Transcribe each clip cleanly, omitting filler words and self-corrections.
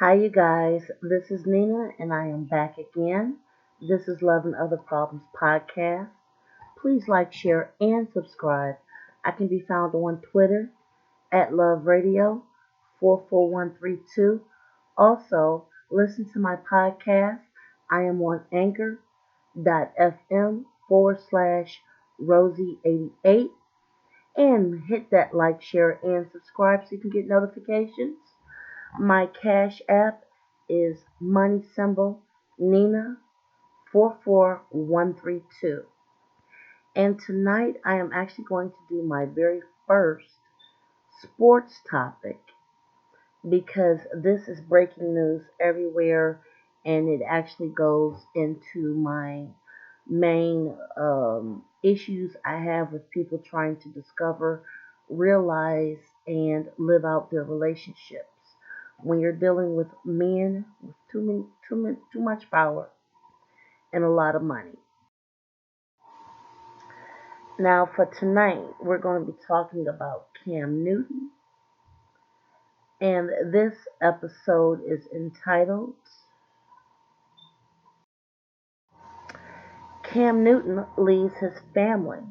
Hi, you guys. This is Nina, and I am back again. This is Love and Other Problems podcast. Please like, share, and subscribe. I can be found on Twitter at Love Radio 44132. Also, listen to my podcast. I am on anchor.fm/Rosie88 and hit that like, share, and subscribe so you can get notifications. My Cash App is money symbol Nina 44132. And tonight I am actually going to do my very first sports topic because this is breaking news everywhere and it actually goes into my main issues I have with people trying to discover, realize, and live out their relationships. When you're dealing with men with too much power and a lot of money. Now, for tonight, we're going to be talking about Cam Newton, and this episode is entitled Cam Newton Leaves His Family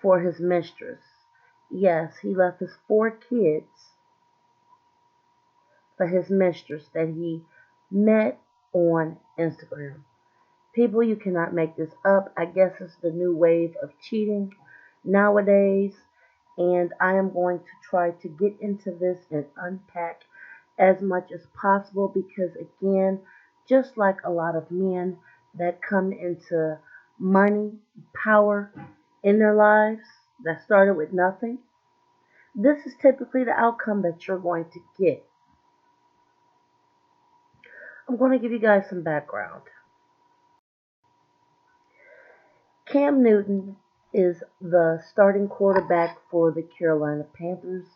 for His Mistress. Yes, he left his 4 kids for his mistress that he met on Instagram. People, you cannot make this up. I guess it's the new wave of cheating nowadays. And I am going to try to get into this and unpack as much as possible because, again, just like a lot of men that come into money, power in their lives that started with nothing, this is typically the outcome that you're going to get. I'm going to give you guys some background. Cam Newton is the starting quarterback for the Carolina Panthers,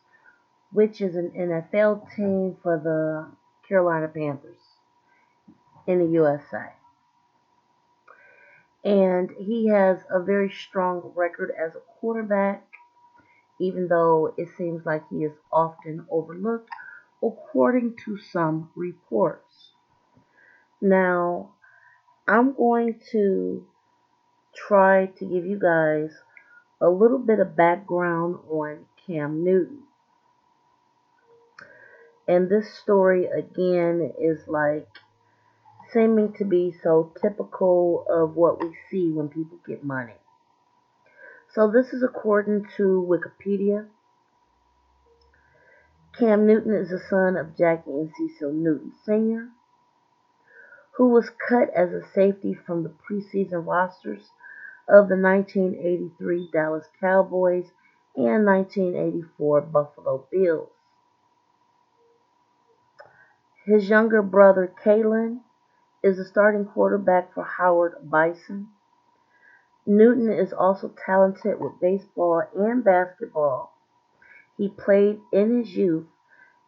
which is an NFL team for the Carolina Panthers in the USA. And he has a very strong record as a quarterback, even though it seems like he is often overlooked, according to some reports. Now, I'm going to try to give you guys a little bit of background on Cam Newton. And this story again is like seeming to be so typical of what we see when people get money. So this is according to Wikipedia. Cam Newton is the son of Jackie and Cecil Newton Sr., who was cut as a safety from the preseason rosters of the 1983 Dallas Cowboys and 1984 Buffalo Bills. His younger brother, Kalen, is the starting quarterback for Howard Bison. Newton is also talented with baseball and basketball. He played in his youth,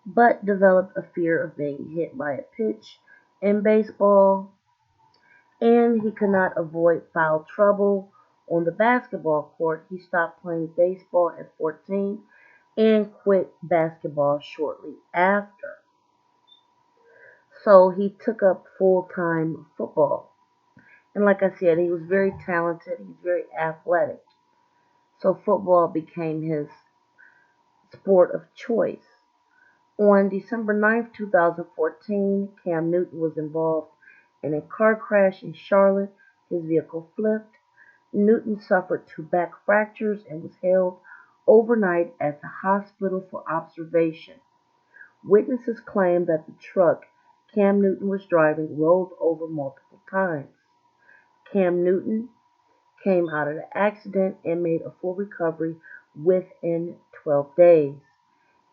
but developed a fear of being hit by a pitch in baseball, and he could not avoid foul trouble on the basketball court. He stopped playing baseball at 14 and quit basketball shortly after. So he took up full-time football. And like I said, he was very talented. He's very athletic. So football became his sport of choice. On December 9th, 2014, Cam Newton was involved in a car crash in Charlotte. His vehicle flipped. Newton suffered 2 back fractures and was held overnight at the hospital for observation. Witnesses claim that the truck Cam Newton was driving rolled over multiple times. Cam Newton came out of the accident and made a full recovery within 12 days.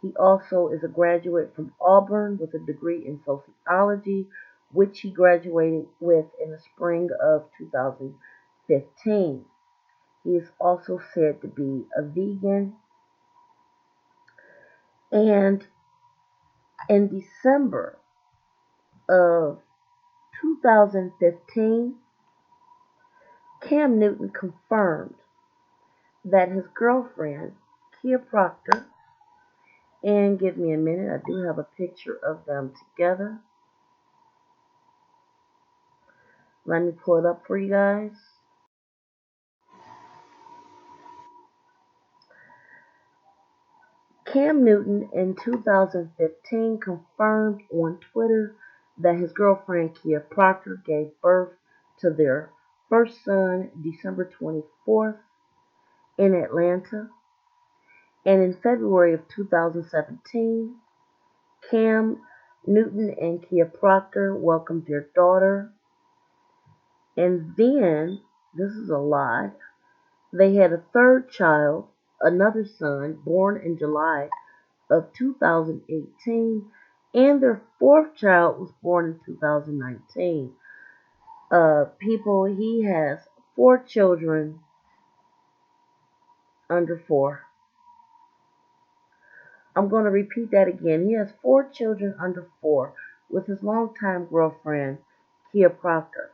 He also is a graduate from Auburn with a degree in sociology, which he graduated with in the spring of 2015. He is also said to be a vegan. And in December of 2015, Cam Newton confirmed that his girlfriend, Kia Proctor, And give me a minute, I do have a picture of them together. Let me pull it up for you guys. Cam Newton in 2015 confirmed on Twitter that his girlfriend Kia Proctor gave birth to their first son December 24th in Atlanta. And in February of 2017, Cam Newton and Kia Proctor welcomed their daughter. And then, this is a lot, they had a third child, another son, born in July of 2018, and their fourth child was born in 2019. People, he has 4 children under 4. I'm going to repeat that again. He has 4 children under 4 with his longtime girlfriend, Kia Proctor.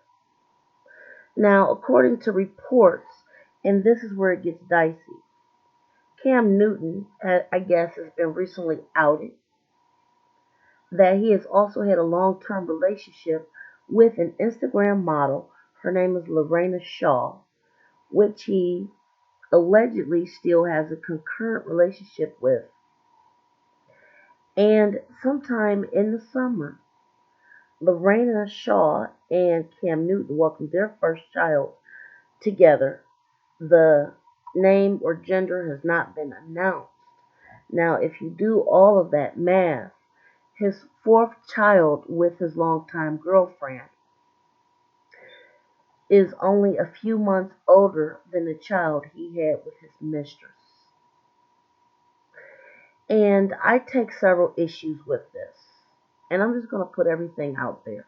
Now, according to reports, and this is where it gets dicey, Cam Newton, I guess, has been recently outed that he has also had a long-term relationship with an Instagram model. Her name is Lorena Shaw, which he allegedly still has a concurrent relationship with. And sometime in the summer, Lorena Shaw and Cam Newton welcomed their first child together. The name or gender has not been announced. Now, if you do all of that math, his fourth child with his longtime girlfriend is only a few months older than the child he had with his mistress. And I take several issues with this. And I'm just going to put everything out there.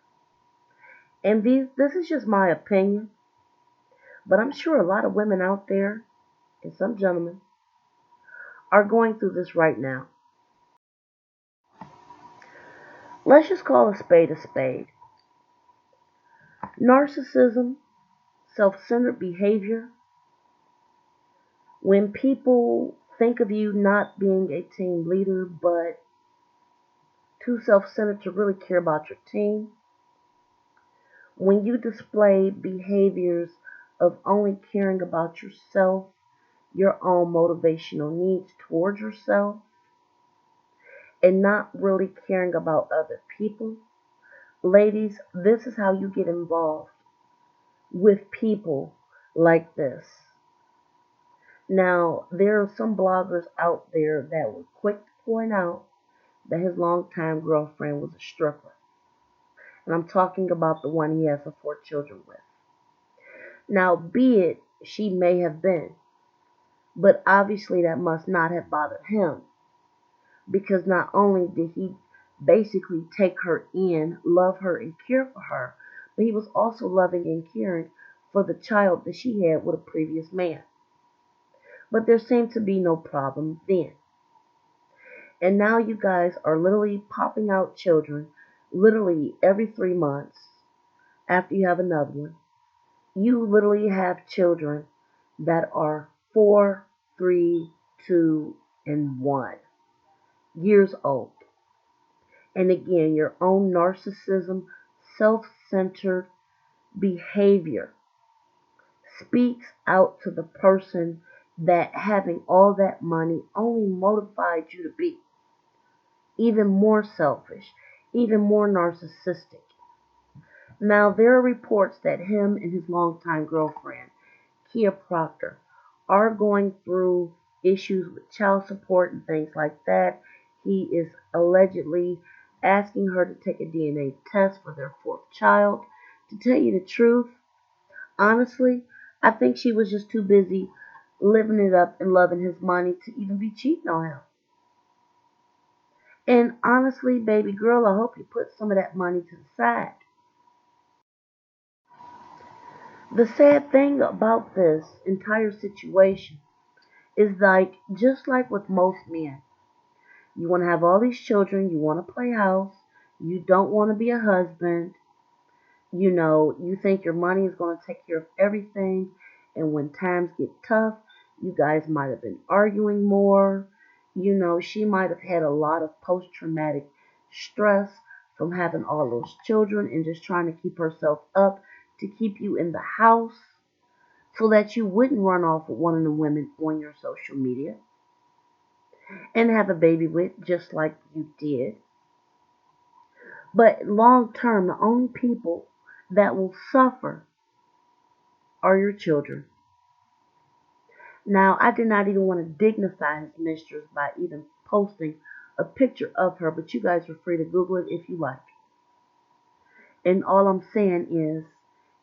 And this is just my opinion. But I'm sure a lot of women out there, and some gentlemen, are going through this right now. Let's just call a spade a spade. Narcissism, self-centered behavior, when people think of you not being a team leader, but too self-centered to really care about your team, when you display behaviors of only caring about yourself, your own motivational needs towards yourself, and not really caring about other people, ladies, this is how you get involved with people like this. Now, there are some bloggers out there that were quick to point out that his longtime girlfriend was a stripper. And I'm talking about the one he has the 4 children with. Now, be it she may have been, but obviously that must not have bothered him, because not only did he basically take her in, love her, and care for her, but he was also loving and caring for the child that she had with a previous man. But there seemed to be no problem then. And now you guys are literally popping out children literally every 3 months after you have another one. You literally have children that are 4, 3, 2, and 1 years old. And again, your own narcissism, self-centered behavior speaks out to the person that having all that money only motivated you to be even more selfish, even more narcissistic. Now, there are reports that him and his longtime girlfriend, Kia Proctor, are going through issues with child support and things like that. He is allegedly asking her to take a DNA test for their fourth child. To tell you the truth, honestly, I think she was just too busy living it up and loving his money to even be cheating on him. And honestly, baby girl, I hope you put some of that money to the side. The sad thing about this entire situation is like, just like with most men, you want to have all these children, you want to play house, you don't want to be a husband, you think your money is going to take care of everything, and when times get tough, you guys might have been arguing more, She might have had a lot of post traumatic stress from having all those children and just trying to keep herself up to keep you in the house so that you wouldn't run off with one of the women on your social media and have a baby with, just like you did. But long term, the only people that will suffer are your children. Now, I did not even want to dignify his mistress by even posting a picture of her, but you guys are free to Google it if you like. And all I'm saying is,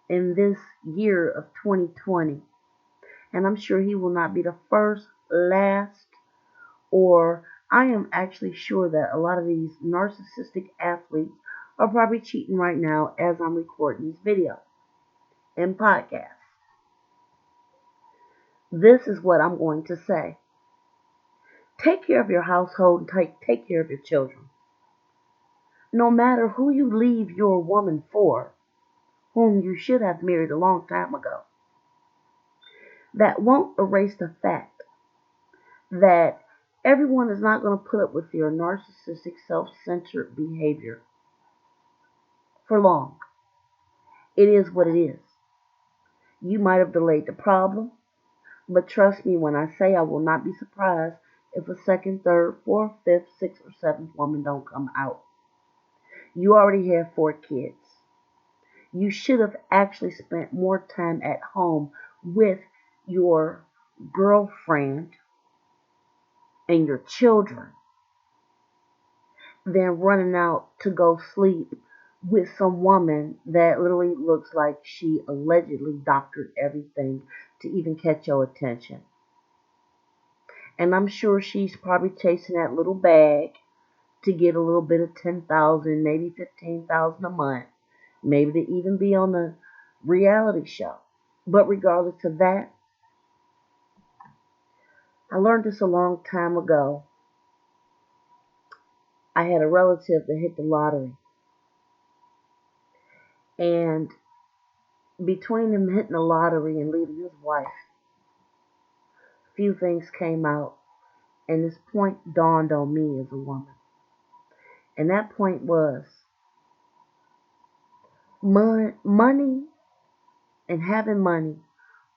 in this year of 2020, and I'm sure he will not be the first, last, or I am actually sure that a lot of these narcissistic athletes are probably cheating right now as I'm recording this video and podcast. This is what I'm going to say. Take care of your household and take care of your children. No matter who you leave your woman for, whom you should have married a long time ago, that won't erase the fact that everyone is not going to put up with your narcissistic, self-centered behavior for long. It is what it is. You might have delayed the problem, but trust me when I say I will not be surprised if a second, third, fourth, fifth, sixth, or seventh woman don't come out. You already have 4 kids. You should have actually spent more time at home with your girlfriend and your children than running out to go sleep with some woman that literally looks like she allegedly doctored everything to even catch your attention. And I'm sure she's probably chasing that little bag to get a little bit of 10,000, maybe 15,000 a month, maybe to even be on the reality show. But regardless of that, I learned this a long time ago. I had a relative that hit the lottery. And between him hitting the lottery and leaving his wife, a few things came out. And this point dawned on me as a woman. And that point was money and having money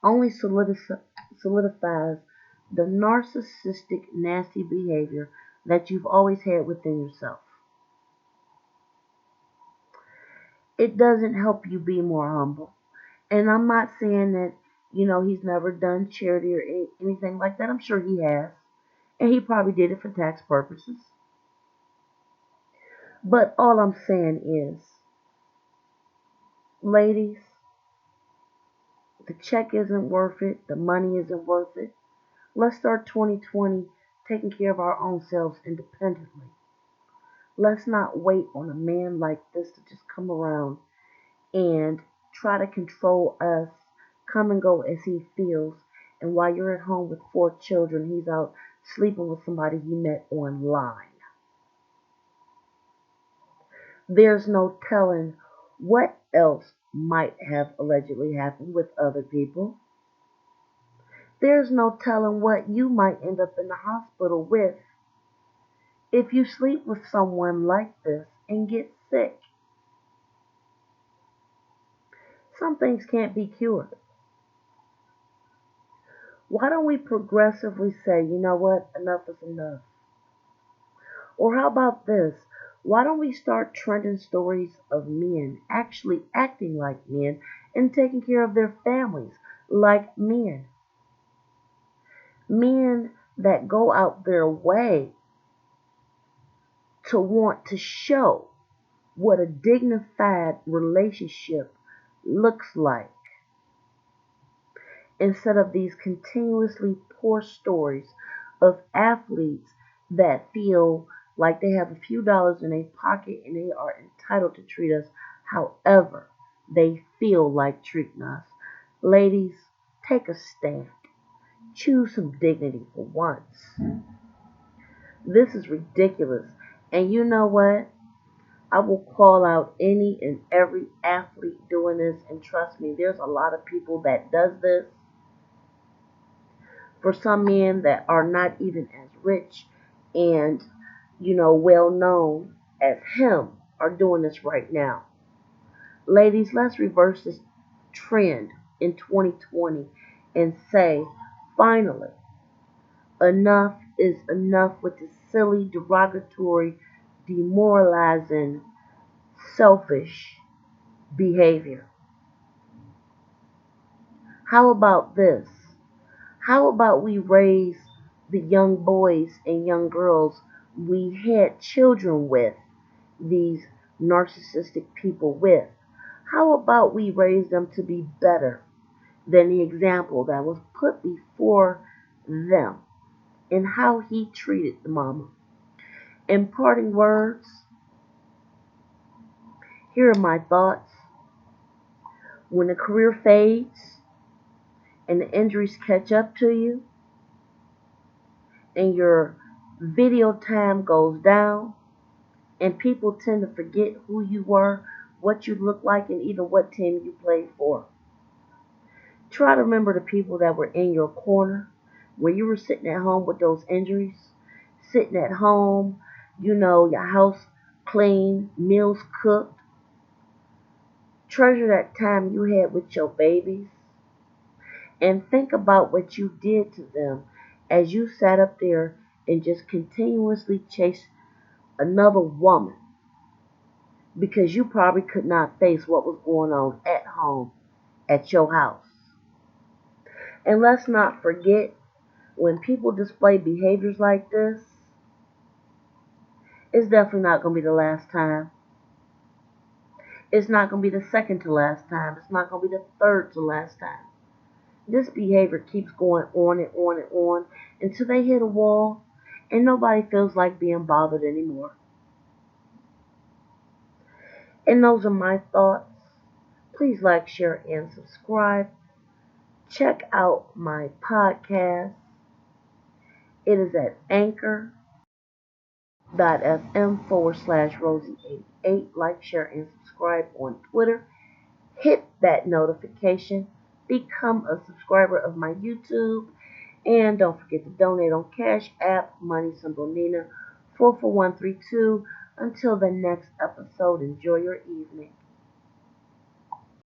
only solidifies the narcissistic, nasty behavior that you've always had within yourself. It doesn't help you be more humble. And I'm not saying that, he's never done charity or anything like that. I'm sure he has. And he probably did it for tax purposes. But all I'm saying is, ladies, the check isn't worth it. The money isn't worth it. Let's start 2020 taking care of our own selves independently. Let's not wait on a man like this to just come around and try to control us, come and go as he feels. And while you're at home with 4 children, he's out sleeping with somebody he met online. There's no telling what else might have allegedly happened with other people. There's no telling what you might end up in the hospital with if you sleep with someone like this and get sick. Some things can't be cured. Why don't we progressively say, you know what, enough is enough? Or how about this? Why don't we start trending stories of men actually acting like men and taking care of their families like men? Men that go out their way to want to show what a dignified relationship looks like, instead of these continuously poor stories of athletes that feel like they have a few dollars in their pocket and they are entitled to treat us however they feel like treating us. Ladies, take a stand. Choose some dignity for once. This is ridiculous. And you know what? I will call out any and every athlete doing this, and trust me, there's a lot of people that does this. For some men that are not even as rich and, well known as him are doing this right now. Ladies, let's reverse this trend in 2020 and say, finally, enough is enough with the silly, derogatory, demoralizing, selfish behavior. How about this? How about we raise the young boys and young girls we had children with, these narcissistic people with? How about we raise them to be better than the example that was put before them and how he treated the mama? In parting words, here are my thoughts. When a career fades and the injuries catch up to you and your video time goes down and people tend to forget who you were, what you looked like, and even what team you played for, try to remember the people that were in your corner when you were sitting at home with those injuries, sitting at home, your house clean, meals cooked. Treasure that time you had with your babies and think about what you did to them as you sat up there and just continuously chased another woman because you probably could not face what was going on at home at your house. And let's not forget, when people display behaviors like this, it's definitely not going to be the last time. It's not going to be the second to last time. It's not going to be the third to last time. This behavior keeps going on and on and on until they hit a wall and nobody feels like being bothered anymore. And those are my thoughts. Please like, share, and subscribe. Check out my podcast. It is at anchor.fm/Rosie88. Like, share, and subscribe on Twitter. Hit that notification. Become a subscriber of my YouTube. And don't forget to donate on Cash App, Money Symbol Nina, 44132. Until the next episode, enjoy your evening.